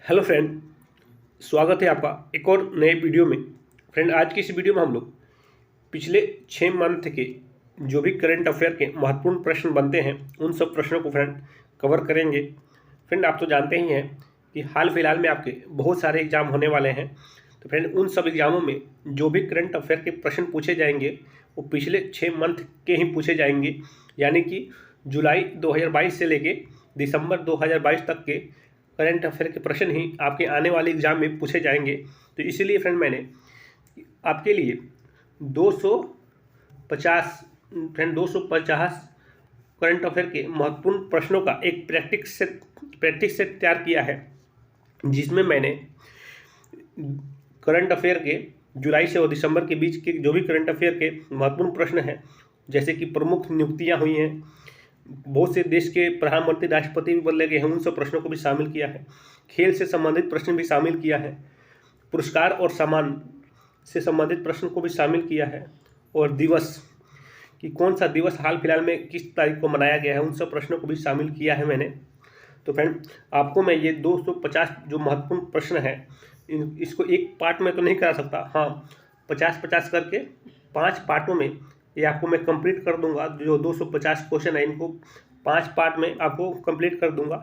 Hello friend, स्वागत है आपका एक और नए वीडियो में। फ्रेंड, आज की इस वीडियो में हम लोग पिछले 6 मंथ के जो भी करंट अफेयर के महत्वपूर्ण प्रश्न बनते हैं उन सब प्रश्नों को फ्रेंड कवर करेंगे। फ्रेंड, आप तो जानते ही हैं कि हाल फिलहाल में आपके बहुत सारे एग्जाम होने वाले हैं। तो फ्रेंड, उन सब एग्जामों में जो भी करंट अफेयर के प्रश्न पूछे जाएंगे वो पिछले 6 मंथ के ही पूछे जाएंगे, यानी कि जुलाई 2022 से लेके दिसंबर 2022 तक के करंट अफेयर के प्रश्न ही आपके आने वाले एग्जाम में पूछे जाएंगे। तो इसीलिए फ्रेंड मैंने आपके लिए 250 करंट अफेयर के महत्वपूर्ण प्रश्नों का एक प्रैक्टिस सेट तैयार किया है, जिसमें मैंने करंट अफेयर के जुलाई से और दिसंबर के बीच के जो भी करंट अफेयर के महत्वपूर्ण प्रश्न हैं, जैसे कि प्रमुख नियुक्तियां हुई हैं, बहुत से देश के प्रधानमंत्री राष्ट्रपति भी बदले गए हैं, उन सब प्रश्नों को भी शामिल किया है। खेल से संबंधित प्रश्न भी शामिल किया है, पुरस्कार और सम्मान से संबंधित प्रश्न को भी शामिल किया है, और दिवस कि कौन सा दिवस हाल फिलहाल में किस तारीख को मनाया गया है उन सब प्रश्नों को भी शामिल किया है मैंने। तो फ्रेंड, आपको मैं ये 250 जो महत्वपूर्ण प्रश्न है इसको एक पार्ट में तो नहीं करा सकता, हाँ 50-50 करके 5 पार्टों में ये आपको मैं कंप्लीट कर दूंगा। जो 250 क्वेश्चन है इनको 5 पार्ट में आपको कंप्लीट कर दूंगा।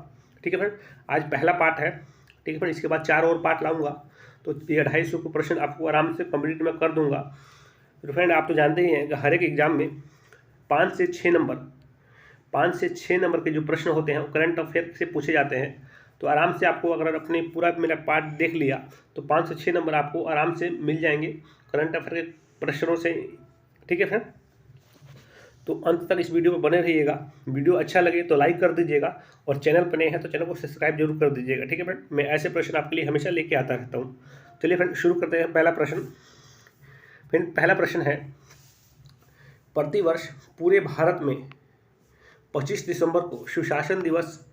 ठीक है फ्रेंड, आज पहला पार्ट है। ठीक है फ्रेंड, इसके बाद 4 और पार्ट लाऊंगा, तो ये 250 को प्रश्न आपको आराम से कंप्लीट मैं कर दूंगा। तो फ्रेंड, आप तो जानते ही हैं कि हर एक एग्जाम में 5 से 6 नंबर के जो प्रश्न होते हैं वो करंट अफेयर से पूछे जाते हैं। तो आराम से आपको अगर अपने पूरा मेरा पार्ट देख लिया तो 5 से 6 नंबर आपको आराम से मिल जाएंगे करंट अफेयर के प्रश्नों से। ठीक है फ्रेंड, तो अंत तक इस वीडियो में बने रहिएगा। वीडियो अच्छा लगे तो लाइक कर दीजिएगा, और चैनल पर नए हैं तो चैनल को सब्सक्राइब जरूर कर दीजिएगा। ठीक है फ्रेंड, मैं ऐसे प्रश्न आपके लिए हमेशा लेके आता रहता हूँ। चलिए फ्रेंड, शुरू करते हैं। पहला प्रश्न फ्रेंड, पहला प्रश्न है, प्रतिवर्ष पूरे भारत में 25 दिसंबर को सुशासन दिवस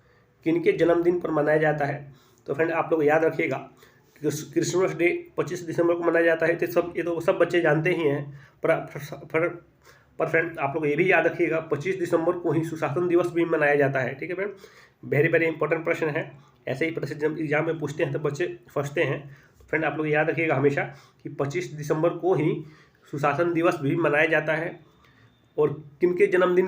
किनके जन्मदिन पर मनाया जाता है? तो फ्रेंड, आप लोग याद रखिएगा कि क्रिसमस डे 25 दिसंबर को मनाया जाता है। तो ये तो सब बच्चे जानते ही हैं, पर फ्रेंड आप लोग ये भी याद रखिएगा 25 दिसंबर को ही सुशासन दिवस भी मनाया जाता है। ठीक है फ्रेंड, वेरी वेरी इंपॉर्टेंट प्रश्न है। ऐसे ही प्रश्न जब एग्जाम में पूछते हैं तो बच्चे फंसते हैं। तो फ्रेंड, आप लोग याद रखिएगा हमेशा कि 25 दिसंबर को ही सुशासन दिवस भी मनाया जाता है। और किनके जन्मदिन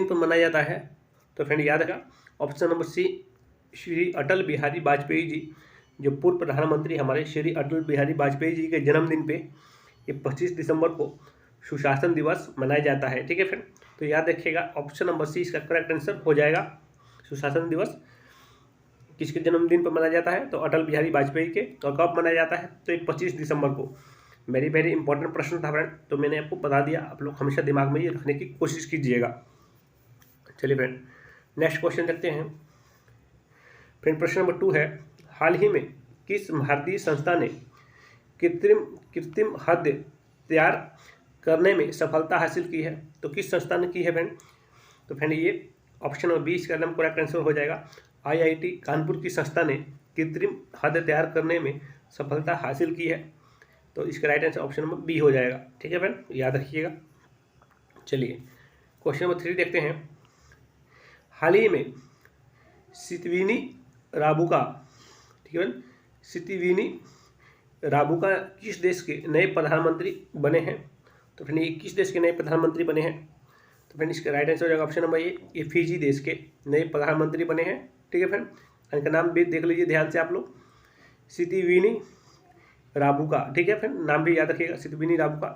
पर मनाया जाता है? तो फ्रेंड याद रखा, ऑप्शन नंबर सी, श्री अटल बिहारी वाजपेयी जी, जो पूर्व प्रधानमंत्री हमारे श्री अटल बिहारी वाजपेयी जी के जन्मदिन पे ये 25 दिसंबर को सुशासन दिवस मनाया जाता है। ठीक है फ्रेंड, तो याद रखिएगा ऑप्शन नंबर सी इसका करेक्ट आंसर हो जाएगा। सुशासन दिवस किसके जन्मदिन पर मनाया जाता है? तो अटल बिहारी वाजपेयी के। और कब मनाया जाता है? तो ये 25 दिसंबर को। वेरी वेरी इंपॉर्टेंट प्रश्न था फ्रेंड, तो मैंने आपको बता दिया। आप लोग हमेशा दिमाग में ये रखने की कोशिश कीजिएगा। चलिए फ्रेंड, नेक्स्ट क्वेश्चन देखते हैं। फ्रेंड, प्रश्न नंबर 2 है, हाल ही में किस भारतीय संस्था ने कृत्रिम हृदय तैयार करने में सफलता हासिल की है? तो किस संस्था ने की है फ्रेंड? तो फ्रेंड, ये ऑप्शन नंबर 20 का एकदम करेक्ट आंसर हो जाएगा। IIT कानपुर की संस्था ने कृत्रिम हृदय तैयार करने में सफलता हासिल की है। तो इसका right answer option number B हो जाएगा। ठीक है फ्रेंड, याद रखिएगा। चलिए क्वेश्चन नंबर 3 देखते हैं। हाल ही में सितवीनी राबुका, ठीक है, सितवीनी राबुका किस देश के नए प्रधानमंत्री बने हैं? तो फ्रेंड, ये किस देश के नए प्रधानमंत्री बने हैं? तो फ्रेंड, इसका राइट आंसर हो जाएगा ऑप्शन नंबर ये फिजी देश के नए प्रधानमंत्री बने हैं। ठीक है फ्रेंड, इनका नाम भी देख लीजिए ध्यान से आप लोग, सितवीनी राबुका। ठीक है फ्रेंड, नाम भी याद रखिएगा, सितवीनी राबुका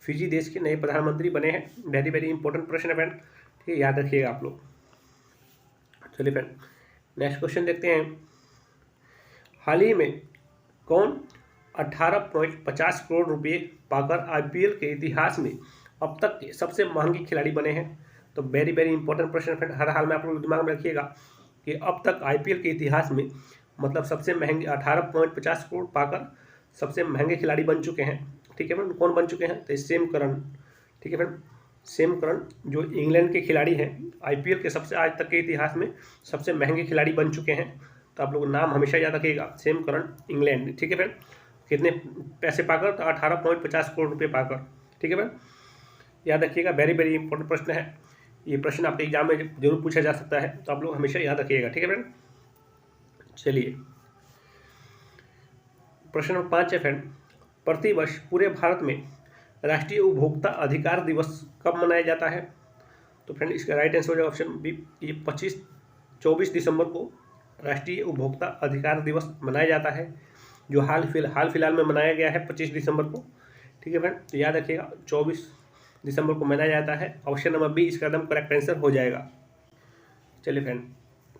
फिजी देश के नए प्रधानमंत्री बने हैं। वेरी वेरी इंपॉर्टेंट प्रश्न है फ्रेंड, ठीक है, याद रखिएगा आप लोग। चलिए फ्रेंड, नेक्स्ट क्वेश्चन देखते हैं। हाल ही में कौन 18.50 करोड़ रुपए पाकर IPL के इतिहास में अब तक के सबसे महंगे खिलाड़ी बने हैं? तो वेरी वेरी इंपॉर्टेंट प्रश्न फ्रेंड, हर हाल में आप लोग दिमाग में रखिएगा कि अब तक IPL के इतिहास में मतलब सबसे महंगे 18.50 करोड़ पाकर सबसे महंगे खिलाड़ी बन चुके हैं। ठीक है फ्रेंड, कौन बन चुके हैं? तो सेम करन। ठीक है फ्रेंड, सेम करन जो इंग्लैंड के खिलाड़ी हैं, IPL के सबसे आज तक के इतिहास में सबसे महंगे खिलाड़ी बन चुके हैं। तो आप लोग नाम हमेशा याद रखिएगा, सेम करन, इंग्लैंड। ठीक है फ्रेंड, कितने पैसे पाकर? तो 18.50 करोड़ रुपये पाकर। ठीक है फ्रेंड, याद रखिएगा, वेरी वेरी इंपॉर्टेंट प्रश्न है। ये प्रश्न आपके एग्जाम में जरूर पूछा जा सकता है, तो आप लोग हमेशा याद रखिएगा। ठीक है फ्रेंड, चलिए प्रश्न नंबर 5 है फ्रेंड, प्रतिवर्ष पूरे भारत में राष्ट्रीय उपभोक्ता अधिकार दिवस कब मनाया जाता है? तो फ्रेंड इसका राइट आंसर हो जाएगा ऑप्शन बी, ये 24 दिसंबर को राष्ट्रीय उपभोक्ता अधिकार दिवस मनाया जाता है, जो हाल फिलहाल में मनाया गया है 25 दिसंबर को। ठीक है फ्रेंड, तो याद रखिएगा 24 दिसंबर को मनाया जाता है। ऑप्शन नंबर बी इसका एकदम करेक्ट आंसर हो जाएगा। चलिए फ्रेंड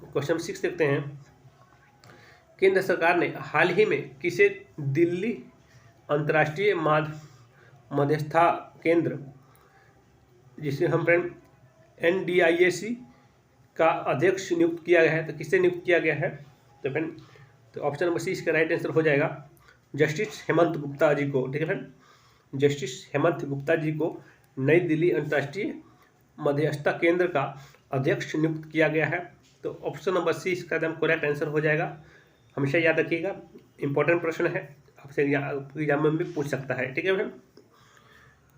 क्वेश्चन नंबर 6 देखते हैं। केंद्र सरकार ने हाल ही में किसे दिल्ली अंतर्राष्ट्रीय मध्यस्थता केंद्र, जिसे हम फ्रेंड NDIAC का अध्यक्ष नियुक्त किया गया है, तो किसे नियुक्त किया गया है? तो फ्रेंड तो ऑप्शन नंबर सी इसका राइट आंसर हो जाएगा जस्टिस हेमंत गुप्ता जी को। ठीक है फ्रेंड, जस्टिस हेमंत गुप्ता जी को नई दिल्ली अंतर्राष्ट्रीय मध्यस्थता केंद्र का अध्यक्ष नियुक्त किया गया है। तो ऑप्शन नंबर सी इसका एकदम करेक्ट आंसर हो जाएगा। हमेशा याद रखिएगा, इंपॉर्टेंट प्रश्न है, आपसे एग्जाम में भी पूछ सकता है। ठीक है फ्रेंड,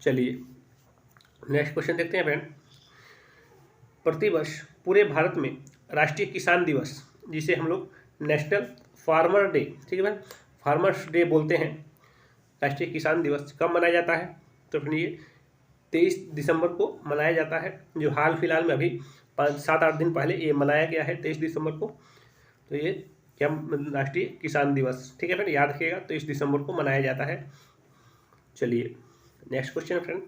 चलिए नेक्स्ट क्वेश्चन देखते हैं फ्रेंड। प्रतिवर्ष पूरे भारत में राष्ट्रीय किसान दिवस, जिसे हम लोग नेशनल फार्मर डे, ठीक है फ्रेंड, फार्मर्स डे बोलते हैं, राष्ट्रीय किसान दिवस कब मनाया जाता है? तो फ्रेंड ये 23 दिसंबर को मनाया जाता है, जो हाल फिलहाल में अभी 5-7-8 दिन पहले ये मनाया गया है 23 दिसंबर को। तो ये क्या राष्ट्रीय किसान दिवस, ठीक है फ्रेंड, याद रखिएगा 23 दिसंबर को मनाया जाता है। चलिए नेक्स्ट क्वेश्चन है फ्रेंड,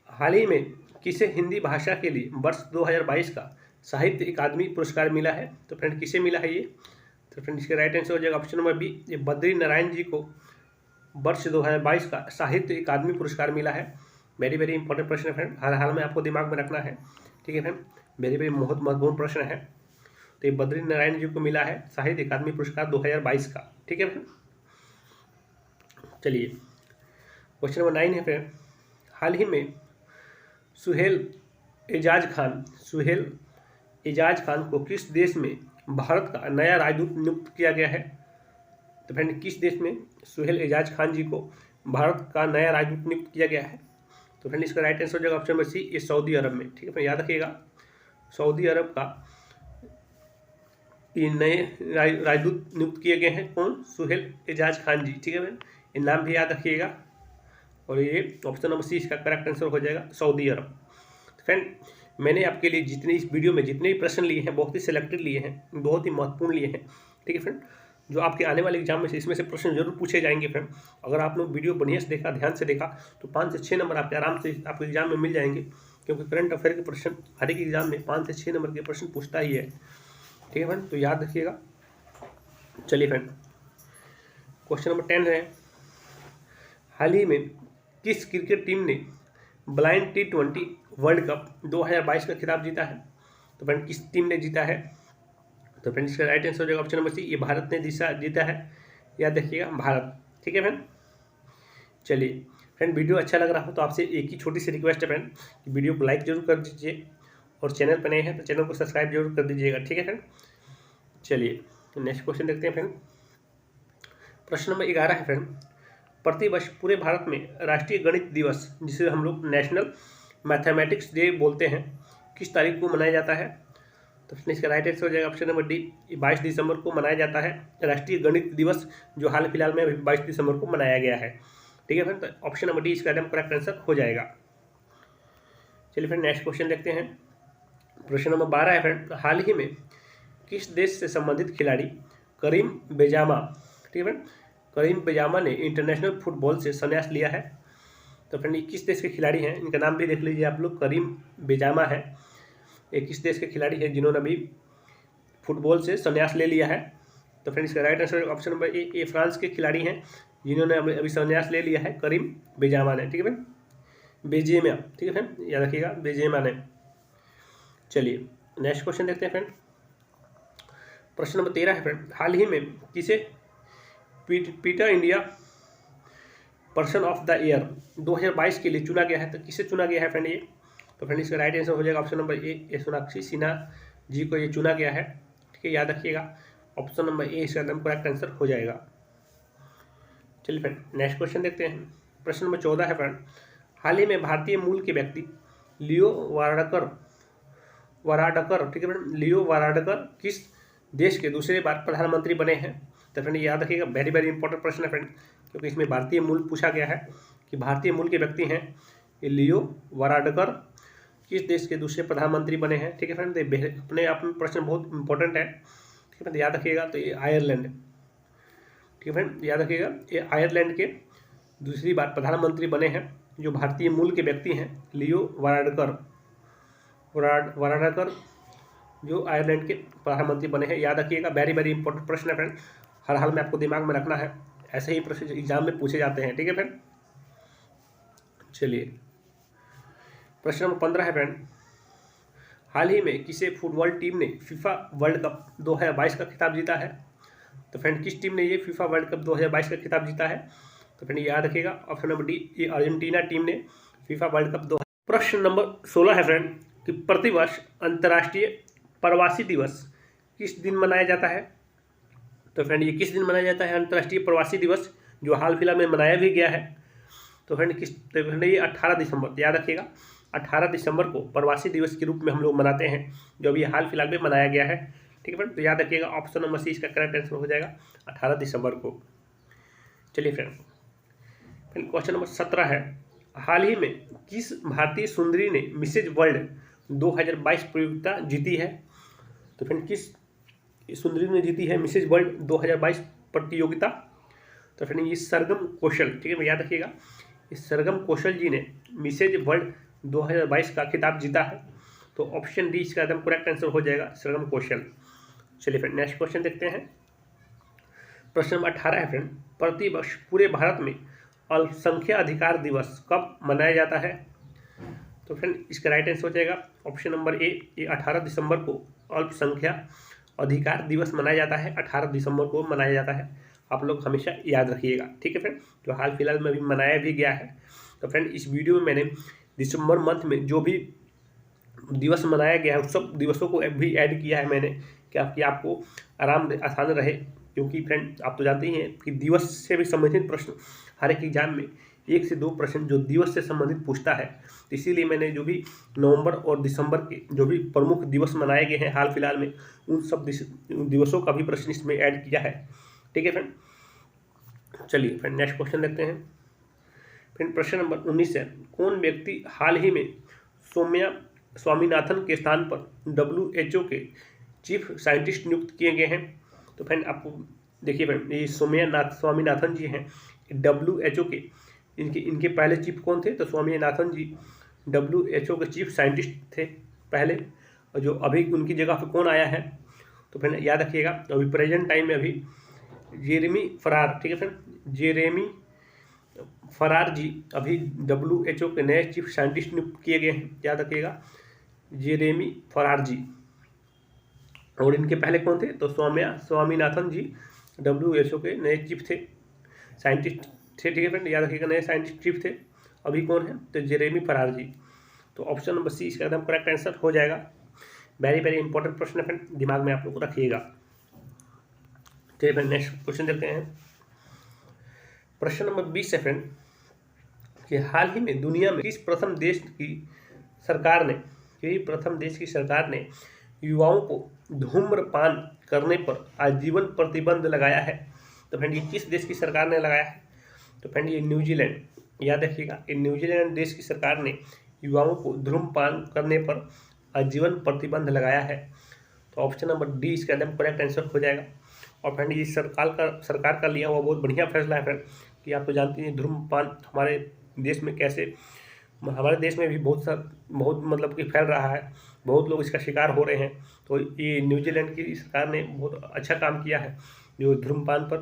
हाल ही में किसे हिंदी भाषा के लिए वर्ष 2022 का साहित्य अकादमी पुरस्कार मिला है? तो फ्रेंड किसे मिला है ये? तो फ्रेंड इसका राइट आंसर हो जाएगा ऑप्शन नंबर बी, ये बद्री नारायण जी को वर्ष 2022 का साहित्य अकादमी पुरस्कार मिला है। वेरी वेरी इंपॉर्टेंट प्रश्न है फ्रेंड, हर हाल में आपको दिमाग में रखना है। ठीक है फ्रेंड, वेरी वेरी बहुत महत्वपूर्ण प्रश्न है। तो ये बद्री नारायण जी को मिला है साहित्य अकादमी पुरस्कार 2022 का। ठीक है फ्रेंड, चलिए क्वेश्चन नंबर 9 है फ्रेंड, हाल ही में सुहेल एजाज खान को किस देश में भारत का नया राजदूत नियुक्त किया गया है? तो फ्रेंड किस देश में सुहेल एजाज खान जी को भारत का नया राजदूत नियुक्त किया गया है? तो फ्रेंड इसका राइट आंसर हो जाएगा ऑप्शन नंबर सी, ये सऊदी अरब में। ठीक है फ्रेंड, याद रखिएगा सऊदी अरब का ये नए राजदूत नियुक्त किए गए हैं। कौन? सुहेल एजाज खान जी। ठीक है फ्रेंड, ये नाम भी याद रखिएगा, और ये ऑप्शन नंबर सी इसका करेक्ट आंसर हो जाएगा सऊदी अरब। फ्रेंड मैंने आपके लिए जितने इस वीडियो में जितने भी प्रश्न लिए हैं, बहुत ही सिलेक्टेड लिए हैं, बहुत ही महत्वपूर्ण लिए हैं। ठीक है फ्रेंड, जो आपके आने वाले एग्जाम में से इसमें से प्रश्न जरूर पूछे जाएंगे फ्रेंड। अगर आप लोग वीडियो बढ़िया से देखा, ध्यान से देखा, तो 5 से 6 नंबर आपके आराम से आपके एग्जाम में मिल जाएंगे, क्योंकि करंट अफेयर के प्रश्न हर एक एग्जाम में 5 से 6 नंबर के प्रश्न पूछता ही है। ठीक है फ्रेंड, तो याद रखिएगा। चलिए फ्रेंड क्वेश्चन नंबर 10 है, हाल ही में किस क्रिकेट टीम ने ब्लाइंड T20 वर्ल्ड कप 2022 का खिताब जीता है? तो फ्रेंड किस टीम ने जीता है? तो फ्रेंड इसका राइट आंसर हो जाएगा ऑप्शन नंबर सी, ये भारत ने जीता है, याद रखिएगा भारत। ठीक है फ्रेंड, चलिए फ्रेंड वीडियो अच्छा लग रहा हो तो आपसे एक ही छोटी सी रिक्वेस्ट है फ्रेंड कि वीडियो को लाइक जरूर कर दीजिए, और चैनल पर नए हैं तो चैनल को सब्सक्राइब जरूर कर दीजिएगा। ठीक है फ्रेंड, चलिए नेक्स्ट क्वेश्चन देखते हैं फ्रेंड। प्रश्न नंबर 11 है फ्रेंड, प्रतिवर्ष पूरे भारत में राष्ट्रीय गणित दिवस, जिसे हम लोग नेशनल मैथमेटिक्स डे बोलते हैं, किस तारीख को मनाया जाता है? तो इसका राइट आंसर हो जाएगा ऑप्शन नंबर डी, 22 दिसंबर को मनाया जाता है राष्ट्रीय गणित दिवस, जो हाल फिलहाल में 22 दिसंबर को मनाया गया है। ठीक है फ्रेंड, तो ऑप्शन नंबर डी इसका एकदम करेक्ट आंसर हो जाएगा। चलिए फ्रेंड नेक्स्ट क्वेश्चन देखते हैं। प्रश्न नंबर 12 है फ्रेंड, हाल ही में किस देश से संबंधित खिलाड़ी करीम बेंजेमा, ठीक है फ्रेंड, करीम बेंजेमा ने इंटरनेशनल फुटबॉल से संन्यास लिया है? तो फ्रेंड ये किस देश के खिलाड़ी हैं? इनका नाम भी देख लीजिए आप लोग, करीम बेंजेमा है, ये किस देश के खिलाड़ी हैं जिन्होंने अभी फुटबॉल से संन्यास ले लिया है? तो फ्रेंड इसका राइट आंसर ऑप्शन नंबर ए, ये फ्रांस के खिलाड़ी हैं जिन्होंने अभी संन्यास ले लिया है, करीम बेंजेमा ने। ठीक है फ्रेंड, बेंजेमा, ठीक है फ्रेंड, याद रखिएगा बेंजेमा ने। चलिए नेक्स्ट क्वेश्चन देखते हैं फ्रेंड। प्रश्न नंबर 13 है फ्रेंड, हाल ही में किसे Peter India person of the year 2022 के लिए चुना गया है? तो किसे चुना गया है फ्रेंड ये? तो फ्रेंड इसका राइट आंसर हो जाएगा option number A, Sonakshi Sinha ji को ये चुना गया है। ठीक है, याद रखिएगा ऑप्शन नंबर ए इसका एकदम करेक्ट आंसर हो जाएगा। चलिए फ्रेंड नेक्स्ट क्वेश्चन देखते हैं। प्रश्न नंबर 14 है फ्रेंड, हाल ही में भारतीय मूल के व्यक्ति लियो वाराडकर, ठीक है फ्रेंड, लियो वाराडकर किस देश के दूसरे बार प्रधानमंत्री बने हैं? तो फ्रेंड याद रखिएगा, वेरी वेरी इंपॉर्टेंट प्रश्न है फ्रेंड, क्योंकि इसमें भारतीय मूल पूछा गया है कि भारतीय मूल के व्यक्ति हैं लियो वाराडकर किस देश के दूसरे प्रधानमंत्री बने हैं। ठीक है फ्रेंड, अपने आप में प्रश्न बहुत इंपॉर्टेंट है। ठीक है फ्रेंड, याद रखिएगा। तो ये आयरलैंड, ठीक है फ्रेंड, याद रखिएगा, ये आयरलैंड के दूसरी बार प्रधानमंत्री बने हैं जो भारतीय मूल के व्यक्ति हैं लियो वाराडकर जो आयरलैंड के प्रधानमंत्री बने हैं। याद रखिएगा, वेरी वेरी इंपॉर्टेंट प्रश्न है फ्रेंड, हर हाल में आपको दिमाग में रखना है, ऐसे ही प्रश्न एग्जाम में पूछे जाते हैं। ठीक है फ्रेंड, चलिए प्रश्न नंबर 15 है फ्रेंड, हाल ही में किसे फुटबॉल टीम ने फीफा वर्ल्ड कप 2022 का खिताब जीता है? तो फ्रेंड किस टीम ने ये फीफा वर्ल्ड कप 2022 का खिताब जीता है? तो फ्रेंड याद रखिएगा, ऑप्शन नंबर डी, ये अर्जेंटीना टीम ने फीफा वर्ल्ड कप 2। प्रश्न नंबर 16 है फ्रेंड कि प्रतिवर्ष अंतर्राष्ट्रीय प्रवासी दिवस किस दिन मनाया जाता है? तो फ्रेंड ये किस दिन मनाया जाता है अंतर्राष्ट्रीय प्रवासी दिवस, जो हाल फिलहाल में मनाया भी गया है? तो फ्रेंड ये 18 दिसंबर, याद रखिएगा 18 दिसंबर को प्रवासी दिवस के रूप में हम लोग मनाते हैं, जो अभी हाल फिलहाल में मनाया गया है। ठीक है फ्रेंड, तो याद रखिएगा ऑप्शन नंबर सी इसका करेक्ट आंसर हो जाएगा 18 दिसंबर को। चलिए फ्रेंड क्वेश्चन नंबर 17 है, हाल ही में किस भारतीय सुंदरी ने मिसेज वर्ल्ड 2022 प्रतियोगिता जीती है? तो फ्रेंड किस सुंदरी ने जीती है मिसेज वर्ल्ड 2022 प्रतियोगिता? तो फ्रेंड ये सरगम कौशल, ठीक है याद रखिएगा, इस सरगम कौशल जी ने मिसेज वर्ल्ड 2022 का खिताब जीता है। तो ऑप्शन डी इसका एकदम करेक्ट आंसर हो जाएगा, सरगम कौशल। चलिए फ्रेंड नेक्स्ट क्वेश्चन देखते हैं। प्रश्न नंबर 18 है फ्रेंड, प्रतिवर्ष पूरे भारत में अल्पसंख्यक अधिकार दिवस कब मनाया जाता है? तो फ्रेंड इसका राइट आंसर हो जाएगा ऑप्शन नंबर ए, ये 18 दिसंबर को अल्पसंख्यक अधिकार दिवस मनाया जाता है, 18 दिसंबर को मनाया जाता है। आप लोग हमेशा याद रखिएगा। ठीक है फ्रेंड, जो हाल फिलहाल में अभी मनाया भी गया है। तो फ्रेंड इस वीडियो में मैंने दिसंबर मंथ में जो भी दिवस मनाया गया है उस सब दिवसों को भी ऐड किया है मैंने, क्या कि आपको आसान रहे, क्योंकि फ्रेंड आप तो जानते ही हैं कि दिवस से भी संबंधित प्रश्न हर एक एग्जाम में 1 से 2 प्रश्न जो दिवस से संबंधित पूछता है। तो इसीलिए मैंने जो भी नवंबर और दिसंबर के जो भी प्रमुख दिवस मनाए गए हैं हाल फिलहाल में, उन सब दिवसों का भी प्रश्न इसमें ऐड किया है। ठीक है फ्रेंड, चलिए फ्रेंड नेक्स्ट क्वेश्चन देखते हैं। फ्रेंड प्रश्न नंबर 19 है, कौन व्यक्ति हाल ही में सौम्या स्वामीनाथन के स्थान पर WHO के चीफ साइंटिस्ट नियुक्त किए गए हैं? तो फ्रेंड आपको देखिए फ्रेंड, ये स्वामीनाथन जी हैं WHO के, इनके पहले चीफ कौन थे? तो स्वामीनाथन जी WHO के चीफ साइंटिस्ट थे पहले, और जो अभी उनकी जगह पर कौन आया है? तो फ्रेंड याद रखिएगा, अभी प्रेजेंट टाइम में अभी जेरेमी फरार, ठीक है फ्रेंड, जेरेमी फरार जी अभी WHO के नए चीफ साइंटिस्ट नियुक्त किए गए हैं। याद रखिएगा जेरेमी फरार जी, और इनके पहले कौन थे? तो स्वामीनाथन जी WHO के नए चीफ थे, साइंटिस्ट थे। ठीक है फ्रेंड, याद रखिएगा नए साइंटिस्ट चीफ थे। अभी कौन है? तो जेरेमी फरार जी। तो ऑप्शन नंबर सी इसका एकदम करेक्ट आंसर हो जाएगा। वेरी वेरी इंपॉर्टेंट प्रश्न है फ्रेंड, दिमाग में आप लोग रखिएगा। ठीक है फ्रेंड नेक्स्ट क्वेश्चन देखते हैं। प्रश्न नंबर 20 है फ्रेंड कि हाल ही में दुनिया में किस प्रथम देश की सरकार ने युवाओं को धूम्रपान करने पर आजीवन प्रतिबंध लगाया है? तो फ्रेंड ये किस देश की सरकार ने लगाया है? तो फ्रेंड ये न्यूजीलैंड, याद रखिएगा, ये न्यूजीलैंड देश की सरकार ने युवाओं को धूम्रपान करने पर आजीवन प्रतिबंध लगाया है। तो ऑप्शन नंबर डी इसका एकदम करेक्ट आंसर हो जाएगा। और फ्रेंड ये सरकार का लिया हुआ बहुत बढ़िया फैसला है फ्रेंड, कि आप तो जानते हैं धूम्रपान हमारे देश में कैसे, हमारे देश में भी बहुत मतलब कि फैल रहा है, बहुत लोग इसका शिकार हो रहे हैं। तो ये न्यूजीलैंड की सरकार ने बहुत अच्छा काम किया है, जो धूम्रपान पर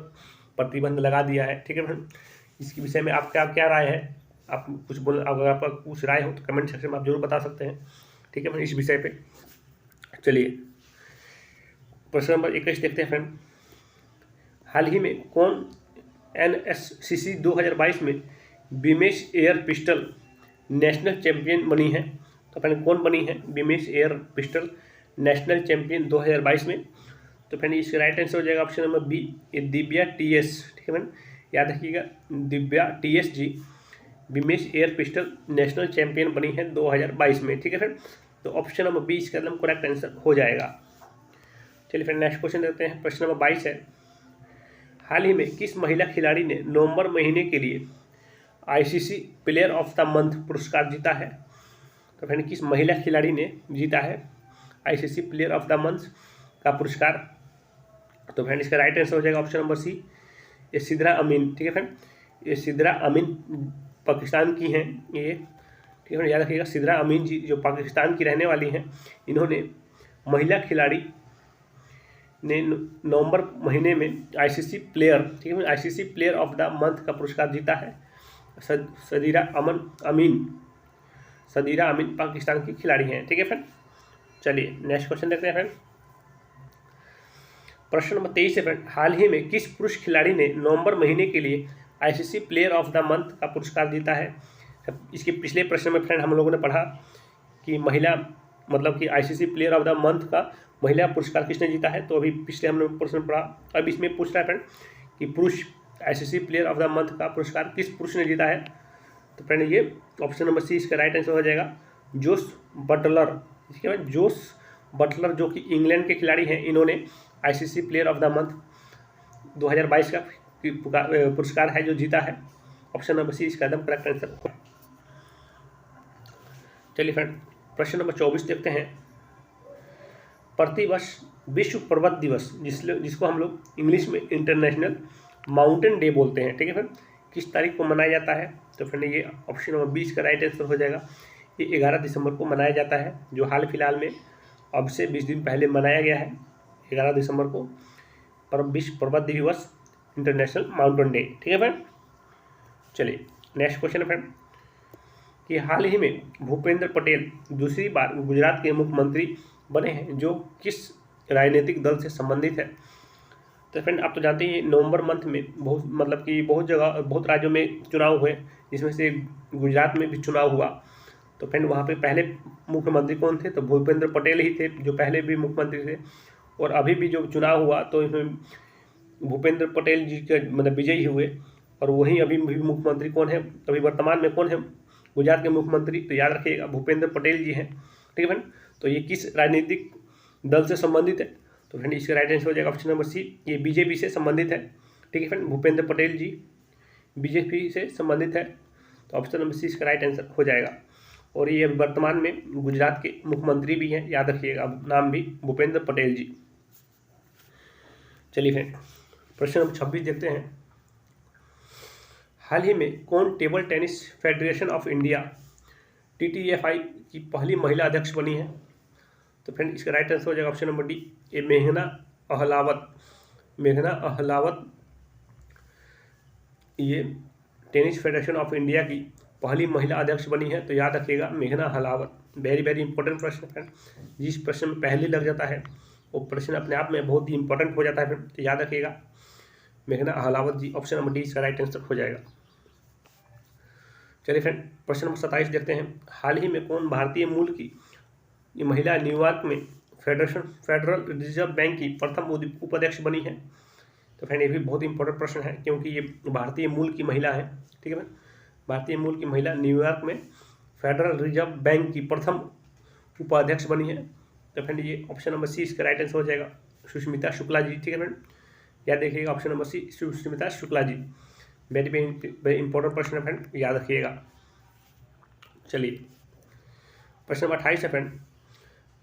प्रतिबंध लगा दिया है। ठीक है फ्रेंड, इसके विषय में आपका क्या राय है? आप कुछ अगर आपका कुछ राय हो तो कमेंट सेक्शन में आप जरूर बता सकते हैं। ठीक है फ्रेंड, इस विषय पे चलिए प्रश्न नंबर 21 देखते हैं फ्रेंड, हाल ही में कौन NSCC 2022 में बीमेश एयर पिस्टल नेशनल चैंपियन बनी है? तो फ्रेंड कौन बनी है बीमेश एयर पिस्टल नेशनल चैंपियन 2022 में? तो फ्रेंड इसका राइट आंसर हो जाएगा ऑप्शन नंबर बी, ये दिव्या TS। ठीक है फ्रेंड, याद रखिएगा दिव्या TS जी बीमेश एयर पिस्टल नेशनल चैंपियन बनी है 2022 में। ठीक है फ्रेंड, तो ऑप्शन नंबर बी इसका एकदम करेक्ट आंसर हो जाएगा। ठीक चलिए फिर नेक्स्ट क्वेश्चन देखते हैं। प्रश्न नंबर 22 है, हाल ही में किस महिला खिलाड़ी ने नवंबर महीने के लिए ICC player of the month पुरस्कार जीता है? तो फ्रेंड किस महिला खिलाड़ी ने जीता है ICC player of the month का पुरस्कार? तो फ्रेंड इसका राइट आंसर हो जाएगा ऑप्शन नंबर सी, ये सिद्रा अमीन। ठीक है फ्रेंड, ये सिद्रा अमीन पाकिस्तान की हैं ये। ठीक है फ्रेंड, याद रखिएगा सिद्रा अमीन जी जो पाकिस्तान की रहने वाली हैं, इन्होंने महिला खिलाड़ी ने नवंबर महीने में आईसीसी प्लेयर, ठीक है, ICC player of the month का पुरस्कार जीता है। सदीरा अमीन पाकिस्तान की खिलाड़ी हैं। ठीक है फ्रेंड, चलिए नेक्स्ट क्वेश्चन देखते हैं फ्रेंड। प्रश्न नंबर 23 है फ्रेंड, हाल ही में किस पुरुष खिलाड़ी ने नवंबर महीने के लिए ICC player of the month का पुरस्कार जीता है? इसके पिछले प्रश्न में फ्रेंड हम लोगों ने पढ़ा कि महिला मतलब कि ICC player of the month का महिला पुरस्कार किसने जीता है, तो अभी पिछले हमने प्रश्न पढ़ा। अब इसमें पूछ रहा है फ्रेंड कि पुरुष ICC player of the month का पुरस्कार किस पुरुष ने जीता है? तो फ्रेंड ये ऑप्शन नंबर सी इसका राइट आंसर हो जाएगा, जोस बटलर। इसके बाद जोस बटलर जो कि इंग्लैंड के खिलाड़ी हैं, इन्होंने ICC player of the month 2022 का पुरस्कार है जो जीता है। ऑप्शन नंबर सी इसका एकदम करेक्ट आंसर। चलिए फ्रेंड प्रश्न नंबर 24 देखते हैं। प्रतिवर्ष विश्व पर्वत दिवस जिसको हम लोग इंग्लिश में इंटरनेशनल माउंटेन डे बोलते हैं, ठीक है फ्रेंड, किस तारीख को मनाया जाता है? तो फ्रेंड ये ऑप्शन नंबर 20 का राइट आंसर हो जाएगा। ये 11 दिसंबर को मनाया जाता है, जो हाल फिलहाल में अब से 20 दिन पहले मनाया गया है 11 दिसंबर को, पर विश्व पर्वत दिवस इंटरनेशनल माउंटेन डे। ठीक है फ्रेंड, चलिए नेक्स्ट क्वेश्चन है फ्रेंड कि हाल ही में भूपेंद्र पटेल दूसरी बार गुजरात के मुख्यमंत्री बने हैं, जो किस राजनीतिक दल से संबंधित है? तो फ्रेंड आप तो जानते हैं नवंबर मंथ में बहुत मतलब कि बहुत जगह बहुत राज्यों में चुनाव हुए, जिसमें से गुजरात में भी चुनाव हुआ। तो फ्रेंड वहाँ पे पहले मुख्यमंत्री कौन थे? तो भूपेंद्र पटेल ही थे, जो पहले भी मुख्यमंत्री थे। और अभी भी जो चुनाव हुआ तो इसमें भूपेंद्र पटेल जी के मतलब विजयी हुए। और वहीं अभी भी मुख्यमंत्री कौन है, अभी वर्तमान में कौन है गुजरात के मुख्यमंत्री? तो याद रखिएगा भूपेंद्र पटेल जी हैं। ठीक है फ्रेंड, तो ये किस राजनीतिक दल से संबंधित है? तो फ्रेंड इसका राइट आंसर हो जाएगा ऑप्शन नंबर सी, ये बीजेपी से संबंधित है। ठीक है फ्रेंड, भूपेंद्र पटेल जी बीजेपी से संबंधित है, तो ऑप्शन नंबर सी इसका राइट आंसर हो जाएगा। और ये वर्तमान में गुजरात के मुख्यमंत्री भी हैं, याद रखिएगा नाम भी भूपेंद्र पटेल जी। चलिए फ्रेंड प्रश्न नंबर 26 देखते हैं। हाल ही में कौन table tennis federation of India TTFI की पहली महिला अध्यक्ष बनी है? तो फ्रेंड इसका राइट आंसर हो जाएगा ऑप्शन नंबर डी, ये मेघना अहलावत ये टेनिस फेडरेशन ऑफ इंडिया की पहली महिला अध्यक्ष बनी है। तो याद रखिएगा मेघना अहलावत। वेरी वेरी इंपॉर्टेंट प्रश्न फ्रेंड, जिस प्रश्न में पहले लग जाता है वो प्रश्न अपने आप में बहुत ही इंपॉर्टेंट हो जाता है फ्रेंड। तो याद रखिएगा मेघना अहलावत जी, ऑप्शन नंबर डी इसका राइट आंसर हो जाएगा। चलिए फ्रेंड प्रश्न नंबर 27 देखते हैं। हाल ही में कौन भारतीय मूल की ये महिला न्यूयॉर्क में फेडरल रिजर्व बैंक की प्रथम उपाध्यक्ष बनी है? तो फ्रेंड ये भी बहुत इंपॉर्टेंट प्रश्न है, क्योंकि ये भारतीय मूल की महिला है। ठीक है, भारतीय मूल की महिला न्यूयॉर्क में फेडरल रिजर्व बैंक की प्रथम उपाध्यक्ष बनी है। तो फ्रेंड ये ऑप्शन नंबर सी इसका राइट आंसर हो जाएगा, सुष्मिता शुक्ला जी। ठीक है फ्रेंड, याद देखिएगा option number C Sushmita Shukla ji. Very very important प्रश्न है फ्रेंड, याद रखिएगा। चलिए प्रश्न नंबर 28 है फ्रेंड,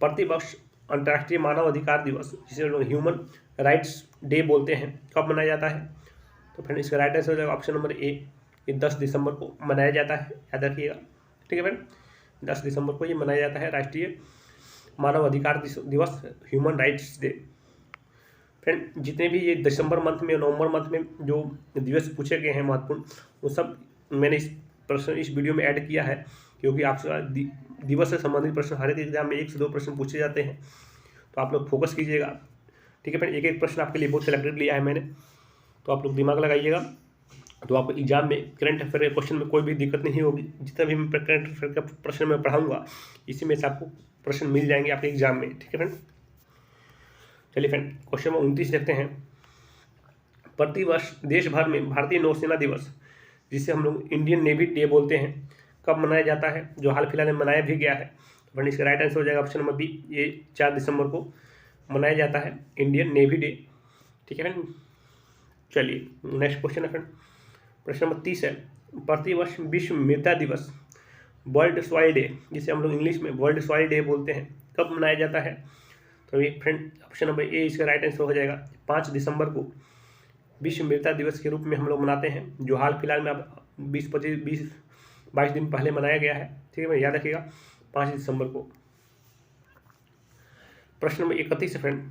प्रतिवर्ष अंतर्राष्ट्रीय मानव अधिकार दिवस, जिसे लोग ह्यूमन राइट्स डे बोलते हैं, कब मनाया जाता है? तो फ्रेंड इसका राइट आंसर हो जाएगा ऑप्शन नंबर ए, ये 10 दिसंबर को मनाया जाता है, याद रखिएगा। ठीक है फ्रेंड, 10 दिसंबर को ये मनाया जाता है राष्ट्रीय मानव अधिकार दिवस, ह्यूमन राइट्स डे। फ्रेंड जितने भी ये दिसंबर मंथ में नवंबर मंथ में जो दिवस पूछे गए हैं महत्वपूर्ण, वो सब मैंने इस वीडियो में ऐड किया है, क्योंकि आपसे दिवस से संबंधित प्रश्न हर एक एग्जाम में 1 से 2 प्रश्न पूछे जाते हैं, तो आप लोग फोकस कीजिएगा। ठीक है फ्रेंड, एक एक प्रश्न आपके लिए बहुत सिलेक्टेड लिया है मैंने, तो आप लोग दिमाग लगाइएगा, तो आपको एग्जाम में करंट अफेयर के क्वेश्चन में कोई भी दिक्कत नहीं होगी। जितना भी मैं करंट अफेयर का प्रश्न मैं पढ़ाऊँगा, इसी में से आपको प्रश्न मिल जाएंगे आपके एग्जाम में। ठीक है फ्रेंड, चलिए फ्रेंड क्वेश्चन नंबर 29 देखते हैं। प्रतिवर्ष देश भर में भारतीय नौसेना दिवस, जिसे हम लोग इंडियन नेवी डे बोलते हैं, कब मनाया जाता है? जो हाल फिलहाल में मनाया भी गया है। फ्रेंड इसका राइट आंसर हो जाएगा ऑप्शन नंबर बी, ये 4 दिसंबर को मनाया जाता है इंडियन नेवी डे। ठीक है फ्रेंड। चलिए नेक्स्ट क्वेश्चन है फ्रेंड, प्रश्न नंबर 30 है, प्रतिवर्ष विश्व मृदा दिवस वर्ल्ड सॉइल डे, जिसे हम लोग इंग्लिश में वर्ल्ड सॉइल डे बोलते हैं, कब मनाया जाता है? तो ये फ्रेंड ऑप्शन नंबर ए इसका राइट आंसर हो जाएगा। 5 दिसंबर को विश्व मृदा दिवस के रूप में हम लोग मनाते हैं, जो हाल फिलहाल में अब 22 दिन पहले मनाया गया है। ठीक है मैं, याद रखिएगा 5 दिसंबर को। प्रश्न नंबर 31 फ्रेंड,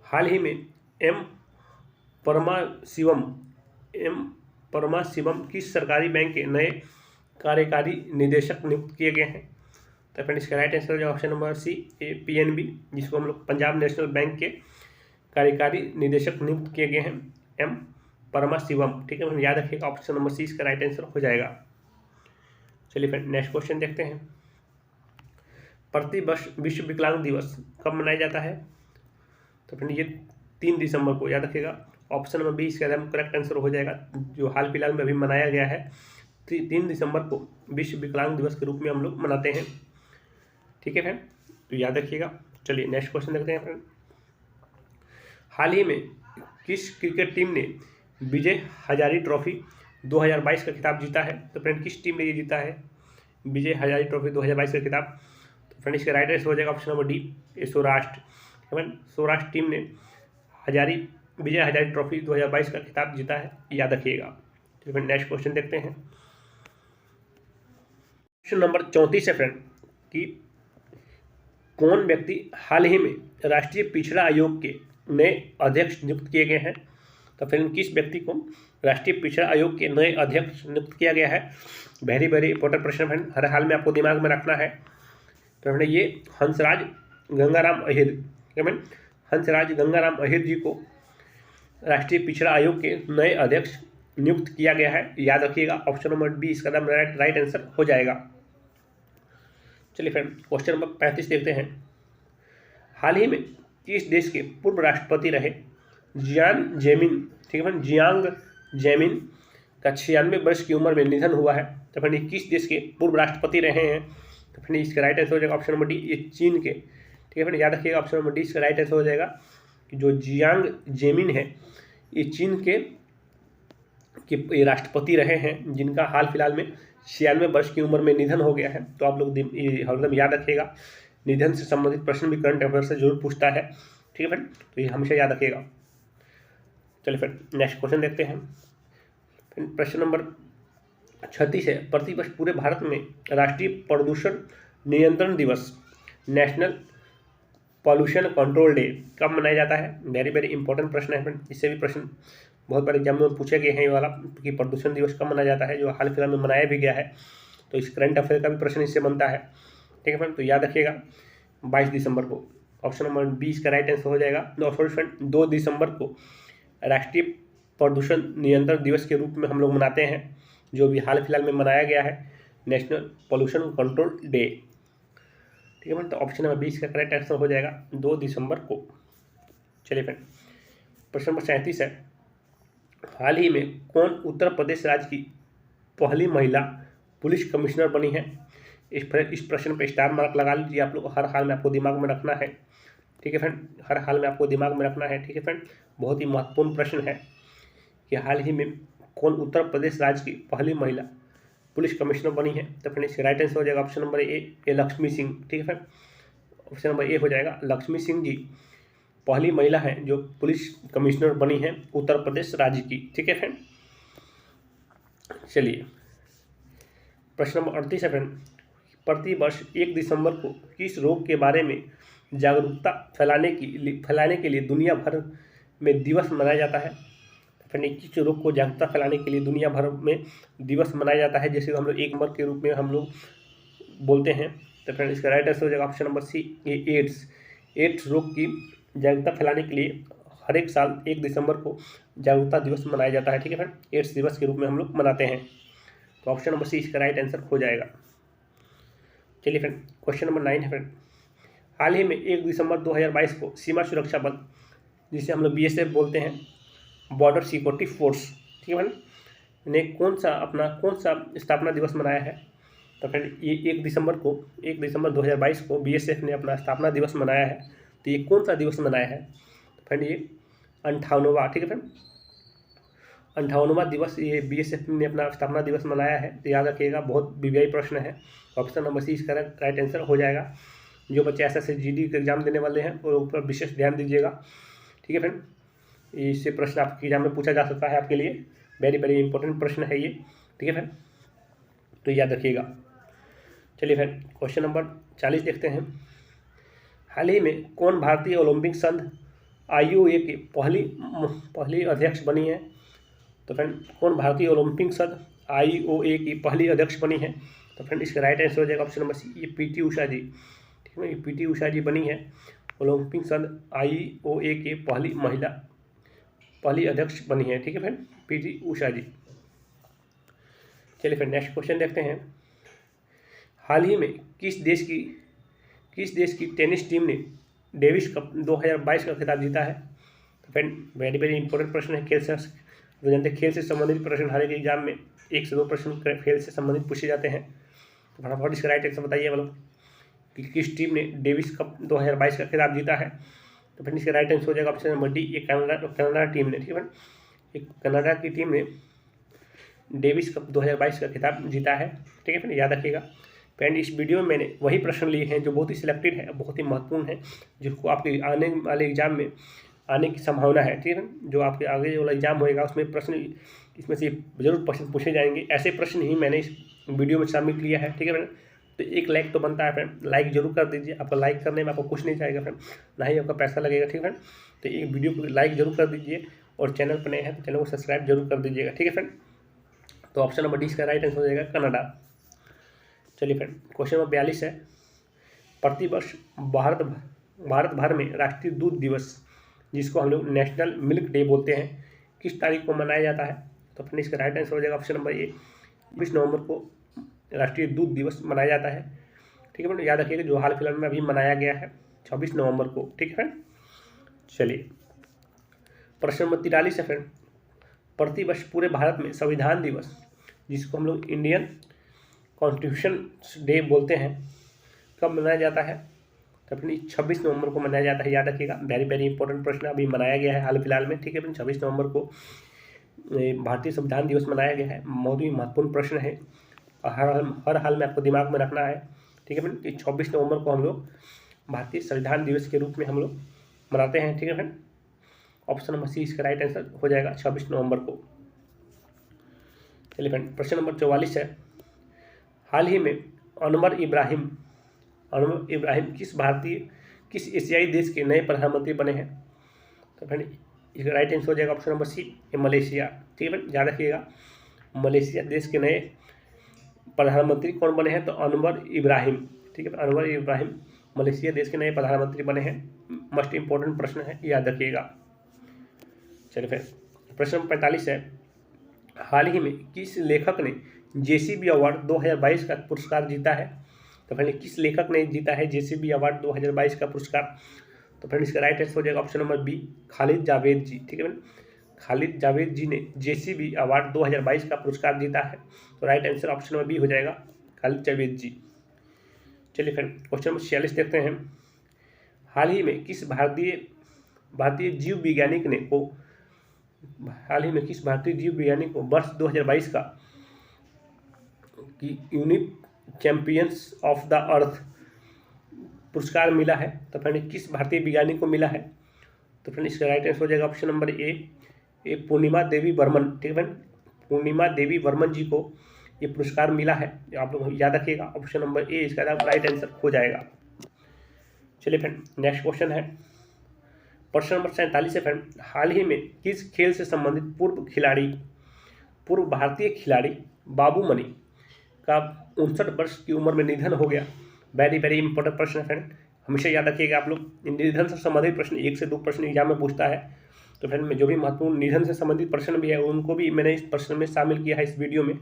हाल ही में एम परमाशिवम किस सरकारी बैंक के नए कार्यकारी निदेशक नियुक्त किए गए हैं? तो फ्रेंड इसका राइट आंसर हो जाएगा ऑप्शन नंबर सी PNB, जिसको हम लोग पंजाब नेशनल बैंक के कार्यकारी निदेशक नियुक्त किए गए हैं, एम परमाशिवम। ठीक है मैंने, याद रखिएगा ऑप्शन नंबर सी इसका राइट आंसर हो जाएगा। चलिए फ्रेंड नेक्स्ट क्वेश्चन देखते हैं, प्रतिवर्ष विश्व विकलांग दिवस कब मनाया जाता है? तो फ्रेंड ये 3 दिसंबर को, याद रखिएगा ऑप्शन नंबर बी इसका करेक्ट आंसर हो जाएगा, जो हाल फिलहाल में अभी मनाया गया है। 3 दिसंबर को विश्व विकलांग दिवस के रूप में हम लोग मनाते हैं। ठीक है फ्रेंड, तो याद रखिएगा। चलिए नेक्स्ट क्वेश्चन देखते हैं फ्रेंड, हाल ही में किस क्रिकेट टीम ने विजय हजारी ट्रॉफी 2022 का खिताब जीता है? तो फ्रेंड किस टीम ने ये जीता है विजय हजारी ट्रॉफी 2022 का खिताब? तो फ्रेंड इसका राइट आंसर हो जाएगा option number D, Saurashtra. Saurashtra team ने विजय हजारी ट्रॉफी 2022 का खिताब जीता है, याद रखिएगा। तो फ्रेंड नेक्स्ट क्वेश्चन देखते हैं, क्वेश्चन नंबर 34 है फ्रेंड, कि कौन व्यक्ति हाल ही में राष्ट्रीय पिछड़ा आयोग के नए अध्यक्ष नियुक्त किए गए हैं? तो फ्रेंड किस व्यक्ति को राष्ट्रीय पिछड़ा आयोग के नए अध्यक्ष नियुक्त किया गया है? वेरी वेरी इंपॉर्टेंट प्रश्न फ्रेंड, हर हाल में आपको दिमाग में रखना है। तो फ्रेंड ये हंसराज गंगाराम अहिर, हंसराज गंगाराम अहिर जी को राष्ट्रीय पिछड़ा आयोग के नए अध्यक्ष नियुक्त किया गया है, याद रखिएगा ऑप्शन नंबर बी इसका राइट आंसर हो जाएगा। चलिए फ्रेंड क्वेश्चन नंबर 35 देखते हैं, हाल ही में किस देश के पूर्व राष्ट्रपति रहे जियांग जेमिन? ठीक है फ्रेंड, जियांग जेमिन का 96 वर्ष की उम्र में निधन हुआ है। तो फ्रेंड किस देश के पूर्व राष्ट्रपति रहे हैं? तो फ्रेंड इसका राइट आंसर हो जाएगा ऑप्शन नंबर डी, ये चीन के। ठीक है फ्रेंड, याद रखिएगा ऑप्शन नंबर डी इसका राइट आंसर हो जाएगा कि जो जियांग जेमिन है ये चीन के राष्ट्रपति रहे हैं, जिनका हाल फिलहाल में 96 वर्ष की उम्र में निधन हो गया है। तो आप लोग हरदम याद रखिएगा, निधन से संबंधित प्रश्न भी करंट अफेयर से जरूर पूछता है। ठीक है फ्रेंड, तो ये हमेशा याद रखिएगा। चलिए फ्रेंड नेक्स्ट क्वेश्चन देखते हैं, प्रश्न नंबर 36 है, प्रतिवर्ष पूरे भारत में राष्ट्रीय प्रदूषण नियंत्रण दिवस नेशनल पॉल्यूशन कंट्रोल डे कब मनाया जाता है? वेरी वेरी इंपॉर्टेंट प्रश्न है फ्रेंड, इससे भी प्रश्न बहुत बार एग्जाम में पूछे गए हैं ये वाला, कि प्रदूषण दिवस कब मनाया जाता है, जो हाल फिलहाल में मनाया भी गया है। तो इस करंट अफेयर का भी प्रश्न इससे बनता है। ठीक है फ्रेंड, तो याद रखिएगा 22 दिसंबर को, ऑप्शन नंबर 20 का राइट आंसर हो जाएगा। सॉरी फ्रेंड, 2 दिसंबर को राष्ट्रीय प्रदूषण नियंत्रण दिवस के रूप में हम लोग मनाते हैं, जो भी हाल फिलहाल में मनाया गया है, नेशनल पॉल्यूशन कंट्रोल डे। ठीक है फ्रेंड, तो ऑप्शन नंबर 20 का करेक्ट आंसर हो जाएगा 2 दिसंबर को। चलिए फ्रेंड प्रश्न नंबर 37 है, हाल ही में कौन उत्तर प्रदेश राज्य की पहली महिला पुलिस कमिश्नर बनी है? इस प्रश्न पे स्टार मार्क लगा लीजिए आप लोग, हर हाल में आपको दिमाग में रखना है। ठीक है फ्रेंड, हर हाल में आपको दिमाग में रखना है। ठीक है फ्रेंड, बहुत ही महत्वपूर्ण प्रश्न है कि हाल ही में कौन उत्तर प्रदेश राज्य की पहली महिला पुलिस कमिश्नर बनी है? तो फ्रेंड इसका राइट आंसर हो जाएगा ऑप्शन नंबर ए लक्ष्मी सिंह। ठीक है फ्रेंड, ऑप्शन नंबर ए हो जाएगा, लक्ष्मी सिंह जी पहली महिला है जो पुलिस कमिश्नर बनी है उत्तर प्रदेश राज्य की। ठीक है फ्रेंड, चलिए प्रश्न नंबर 38 है फ्रेंड, प्रतिवर्ष 1 दिसंबर को किस रोग के बारे में जागरूकता फैलाने के लिए दुनिया भर में दिवस मनाया जाता है? फ्रेंड किस रोग को जागरूकता फैलाने के लिए दुनिया भर में दिवस मनाया जाता है, जैसे हम लोग 1 मई के रूप में हम लोग बोलते हैं? तो फ्रेंड इसका राइट आंसर हो जाएगा ऑप्शन नंबर सी, एड्स रोग की जागरूकता फैलाने के लिए हर एक साल 1 दिसंबर को जागरूकता दिवस मनाया जाता है। ठीक है फ्रेंड, एड्स दिवस के रूप में हम लोग मनाते हैं। तो ऑप्शन नंबर सी इसका राइट आंसर हो जाएगा। चलिए फ्रेंड क्वेश्चन नंबर 9 है फ्रेंड, हाल ही में 1 दिसंबर 2022 को सीमा सुरक्षा बल, जिसे हम लोग BSF बोलते हैं, बॉर्डर सिक्योरिटी फोर्स, ठीक है फ्रेंड, ने कौन सा स्थापना दिवस मनाया है? तो फ्रेंड ये 1 दिसंबर 2022 को BSF ने अपना स्थापना दिवस मनाया है। तो ये कौन सा दिवस मनाया है? तो फ्रेंड ये 58वां, ठीक है फ्रेंड, 58वां दिवस ये BSF ने अपना स्थापना दिवस मनाया है। तो याद रखिएगा, बहुत वीवीआई प्रश्न है। ऑप्शन नंबर सी इसका राइट आंसर हो जाएगा। जो बच्चे SSC GD का एग्जाम देने वाले हैं वो ऊपर विशेष ध्यान दीजिएगा, ठीक है फ्रेंड। इससे प्रश्न आपके एग्जाम में पूछा जा सकता है, आपके लिए वेरी वेरी इंपॉर्टेंट प्रश्न है ये, ठीक है फ्रेंड, तो याद रखिएगा। चलिए फ्रेंड क्वेश्चन नंबर 40 देखते हैं। हाल ही में कौन भारतीय ओलंपिक संघ IOA की पहली अध्यक्ष बनी है? तो फ्रेंड कौन भारतीय ओलंपिक संघ IOA की पहली अध्यक्ष बनी है? तो फ्रेंड इसका राइट आंसर हो जाएगा ऑप्शन नंबर सी, ये PT उषा जी, ठीक है। ये PT उषा जी बनी है ओलंपिक संघ IOA के पहली अध्यक्ष बनी है, ठीक है फ्रेंड, PT उषा जी। चलिए फ्रेंड नेक्स्ट क्वेश्चन देखते हैं। हाल ही में किस देश की टेनिस टीम ने डेविस कप 2022 का खिताब जीता है? तो फ्रेंड वेरी वेरी इंपॉर्टेंट प्रश्न है। खेल से संबंधित प्रश्न हर एक एग्जाम में 1 से 2 प्रश्न खेल से संबंधित पूछे जाते हैं। तो फटाफट इसका राइट आंसर बताइए बोलो कि किस टीम ने डेविस कप 2022 का खिताब जीता है? तो फ्रेंड इसका राइट आंसर हो जाएगा ऑप्शन नंबर डी, ये कनाडा टीम ने, ठीक है फ्रेंड, एक कनाडा की टीम ने डेविस कप 2022 का खिताब जीता है, ठीक है फ्रेंड, याद रखिएगा। फ्रेंड इस वीडियो में मैंने वही प्रश्न लिए हैं जो बहुत ही सिलेक्टेड है, बहुत ही महत्वपूर्ण है, जिसको आपके आने वाले एग्जाम में आने की संभावना है, ठीक है। जो आपके आगे वाला एग्जाम होएगा उसमें प्रश्न इसमें से जरूर प्रश्न पूछे जाएंगे। ऐसे प्रश्न ही मैंने इस वीडियो में शामिल किया है, ठीक है फ्रेंड। तो एक लाइक तो बनता है फ्रेंड, लाइक जरूर कर दीजिए। आपका लाइक करने में आपको कुछ नहीं चाहेगा फ्रेंड, ना ही आपका पैसा लगेगा, ठीक है फ्रेंड। तो ये वीडियो को लाइक जरूर कर दीजिए और चैनल पर नए हैं तो चैनल को सब्सक्राइब जरूर कर दीजिएगा, ठीक है फ्रेंड। तो ऑप्शन नंबर डी इसका राइट आंसर हो जाएगा कनाडा। चलिए फ्रेंड क्वेश्चन नंबर 42 है। प्रतिवर्ष भारत भर में राष्ट्रीय दूध दिवस, जिसको हम लोग नेशनल मिल्क डे बोलते हैं, किस तारीख को मनाया जाता है? तो फ्रेंड इसका राइट आंसर हो जाएगा ऑप्शन नंबर ए, 20 नवंबर को राष्ट्रीय दूध दिवस मनाया जाता है, ठीक है फ्रेंड, याद रखिएगा। जो हाल फिलहाल में अभी मनाया गया है 26 नवंबर को, ठीक है फ्रेंड। चलिए प्रश्न नंबर 43 है फ्रेंड। प्रतिवर्ष पूरे भारत में संविधान दिवस, जिसको हम लोग इंडियन कॉन्स्टिट्यूशन डे बोलते हैं, कब मनाया जाता है? तो अपनी 26 नवंबर को मनाया जाता है, याद रखिएगा। वेरी वेरी इंपॉर्टेंट प्रश्न अभी मनाया गया है हाल फिलहाल में, ठीक है फ्रेंड। 26 नवंबर को भारतीय संविधान दिवस मनाया गया है। बहुत ही महत्वपूर्ण प्रश्न है, हर हाल में आपको दिमाग में रखना है, ठीक है फ्रेंड। 26 नवंबर को हम लोग भारतीय संविधान दिवस के रूप में हम लोग मनाते हैं, ठीक है फ्रेंड। ऑप्शन नंबर सी इसका राइट आंसर हो जाएगा 26 नवंबर को। चलिए फ्रेंड प्रश्न नंबर 44 है। हाल ही में अनवर इब्राहिम किस एशियाई देश के नए प्रधानमंत्री बने हैं? तो फ्रेंड इसका राइट आंसर हो जाएगा ऑप्शन नंबर सी, मलेशिया, ठीक है फ्रेंड, याद रखिएगा। मलेशिया देश के नए प्रधानमंत्री कौन बने हैं? तो अनवर इब्राहिम, ठीक है, अनवर इब्राहिम मलेशिया देश के नए प्रधानमंत्री बने हैं। मस्ट इंपॉर्टेंट प्रश्न है, याद रखिएगा। चलिए फिर प्रश्न 45 है। हाल ही में किस लेखक ने JCB अवार्ड 2022 का पुरस्कार जीता है? तो फ्रेंड किस लेखक ने जीता है JCB अवार्ड 2022 का पुरस्कार? तो फ्रेंड इसका राइट आंसर हो जाएगा option number B, Khalid Javed ji, ठीक है फ्रेंड। खालिद जावेद जी ने JCB अवार्ड 2022 का पुरस्कार जीता है। तो right answer option number B हो जाएगा, खालिद जावेद जी। चलिए फ्रेंड क्वेश्चन नंबर 46 देखते हैं। हाल ही में किस भारतीय जीव वैज्ञानिक को वर्ष 2022 का कि unique champions of the earth पुरस्कार मिला है? तो फ्रेंड किस भारतीय वैज्ञानिक को मिला है? तो फ्रेंड इसका राइट आंसर हो जाएगा ऑप्शन नंबर ए पूर्णिमा देवी वर्मन, ठीक है फ्रेंड, पूर्णिमा देवी वर्मन जी को ये पुरस्कार मिला है, आप लोग याद रखिएगा। ऑप्शन नंबर ए इसका राइट आंसर हो जाएगा। चलिए फ्रेंड नेक्स्ट क्वेश्चन है प्रश्न नंबर 47 है फ्रेंड। हाल ही में किस खेल से संबंधित पूर्व भारतीय खिलाड़ी बाबू मनी का 59 वर्ष की उम्र में निधन हो गया? वेरी वेरी इंपॉर्टेंट प्रश्न है फ्रेंड, हमेशा याद रखिएगा आप लोग। निधन से संबंधित प्रश्न 1 से 2 प्रश्न एग्जाम में पूछता है। तो फ्रेंड में जो भी महत्वपूर्ण निधन से संबंधित प्रश्न भी है उनको भी मैंने इस प्रश्न में शामिल किया है इस वीडियो में,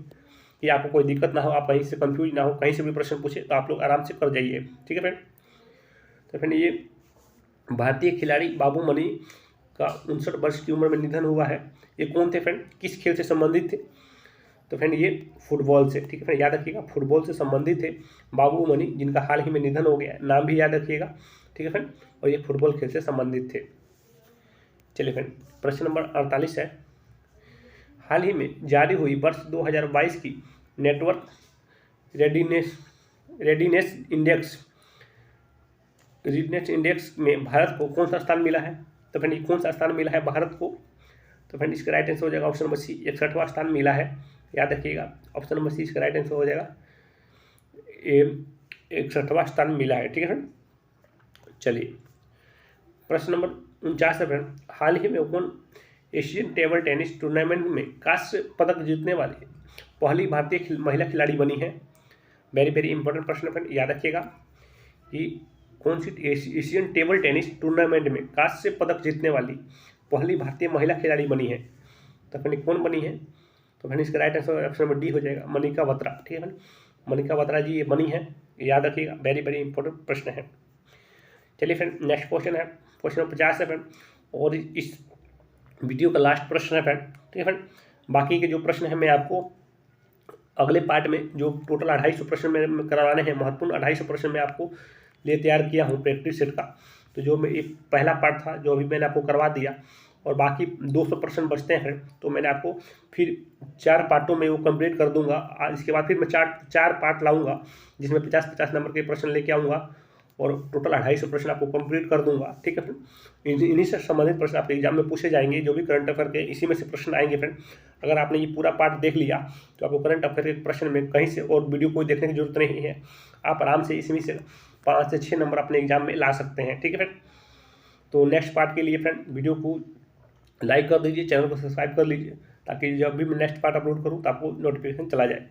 कि आपको कोई दिक्कत ना हो, आप कहीं से कंफ्यूज ना हो, कहीं से भी प्रश्न पूछे तो आप लोग आराम से कर जाइए, ठीक है फ्रेंड। तो फ्रेंड ये भारतीय खिलाड़ी बाबू मनी का 59 वर्ष की उम्र में निधन हुआ है। ये कौन थे फ्रेंड, किस खेल से संबंधित थे? तो फ्रेंड ये फुटबॉल से, ठीक है फ्रेंड, याद रखिएगा फुटबॉल से संबंधित थे बाबू मनी, जिनका हाल ही में निधन हो गया। नाम भी याद रखिएगा ठीक है फ्रेंड, और ये फुटबॉल खेल से संबंधित थे। चलिए फ्रेंड, प्रश्न नंबर 48 है, हाल ही में जारी हुई वर्ष 2022 की नेटवर्क रेडीनेस इंडेक्स में भारत को कौन सा स्थान मिला है? तो फ्रेंड, ये कौन सा स्थान मिला है भारत को? तो फ्रेंड, इसका राइट आंसर हो जाएगा ऑप्शन नंबर सी, 61वां स्थान मिला है। याद रखिएगा, ऑप्शन नंबर सी इसका राइट आंसर हो जाएगा, 61वां स्थान मिला है। ठीक है फ्रेंड, चलिए प्रश्न नंबर 49 है फ्रेंड, हाल ही में कौन एशियन टेबल टेनिस टूर्नामेंट में कांस्य पदक जीतने वाली पहली भारतीय महिला खिलाड़ी बनी है? वेरी वेरी इंपॉर्टेंट प्रश्न फ्रेंड, याद रखिएगा कि कौन सी एशियन टेबल टेनिस टूर्नामेंट में कांस्य पदक जीतने वाली पहली भारतीय महिला खिलाड़ी बनी है? तो फ्रेंड कौन बनी है? तो फ्रेंड इसका right answer option number D हो जाएगा, मनिका बत्रा। ठीक है फ्रेंड, मनिका बत्रा जी ये बनी है, याद रखिएगा, वेरी वेरी इंपॉर्टेंट प्रश्न है। चलिए फ्रेंड, नेक्स्ट क्वेश्चन है, क्वेश्चन नंबर 50 है फ्रेंड, और इस वीडियो का लास्ट प्रश्न है फ्रेंड। ठीक है फ्रेंड, बाकी के जो प्रश्न है मैं आपको अगले पार्ट में, जो टोटल 250 प्रश्न में करवाने हैं, महत्वपूर्ण 250 प्रश्न मैं आपको लिए तैयार किया हूँ प्रैक्टिस सेट का। तो जो मैं एक पहला पार्ट था जो अभी मैंने आपको करवा दिया, और बाकी 200 प्रश्न बचते हैं, तो मैंने आपको फिर 4 पार्टों में वो कंप्लीट कर दूंगा। इसके बाद फिर मैं चार पार्ट लाऊंगा जिसमें 50-50 नंबर के प्रश्न लेके आऊँगा, और टोटल 250 प्रश्न आपको कंप्लीट कर दूंगा। ठीक है फ्रेंड, इन्हीं से संबंधित प्रश्न आपके एग्जाम में पूछे जाएंगे, जो भी करंट अफेयर के इसी में से प्रश्न आएंगे फ्रेंड। अगर आपने ये पूरा पार्ट देख लिया तो आपको करंट अफेयर के प्रश्न में कहीं से और वीडियो कोई देखने की जरूरत नहीं है, आप आराम से इसमें से 5 से 6 नंबर अपने एग्जाम में ला सकते हैं। ठीक है फ्रेंड, तो नेक्स्ट पार्ट के लिए फ्रेंड वीडियो को लाइक कर दीजिए, चैनल को सब्सक्राइब कर लीजिए, ताकि जब भी मैं नेक्स्ट पार्ट अपलोड करूँ तो आपको नोटिफिकेशन चला जाए।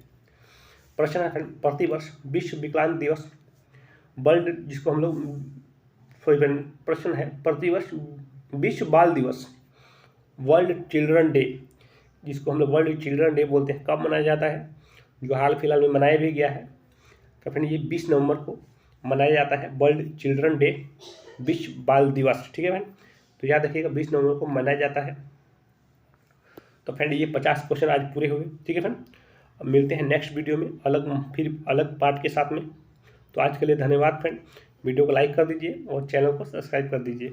प्रश्न है फ्रेंड, प्रतिवर्ष विश्व विकलांग दिवस वर्ल्ड, जिसको हम लोग प्रश्न है, प्रतिवर्ष विश्व बाल दिवस वर्ल्ड चिल्ड्रन डे, जिसको हम लोग वर्ल्ड चिल्ड्रन डे बोलते हैं, कब मनाया जाता है? जो हाल फिलहाल में मनाया भी गया है। तो फ्रेंड ये 20 नवंबर को मनाया जाता है वर्ल्ड चिल्ड्रन डे, विश्व बाल दिवस। ठीक है फ्रेंड, तो याद रखिएगा 20 नवंबर को मनाया जाता है। तो फ्रेंड ये 50 क्वेश्चन आज पूरे हुए। ठीक है फ्रेंड, अब मिलते हैं नेक्स्ट वीडियो में फिर अलग पार्ट के साथ में। तो आज के लिए धन्यवाद फ्रेंड, वीडियो को लाइक कर दीजिए और चैनल को सब्सक्राइब कर दीजिए।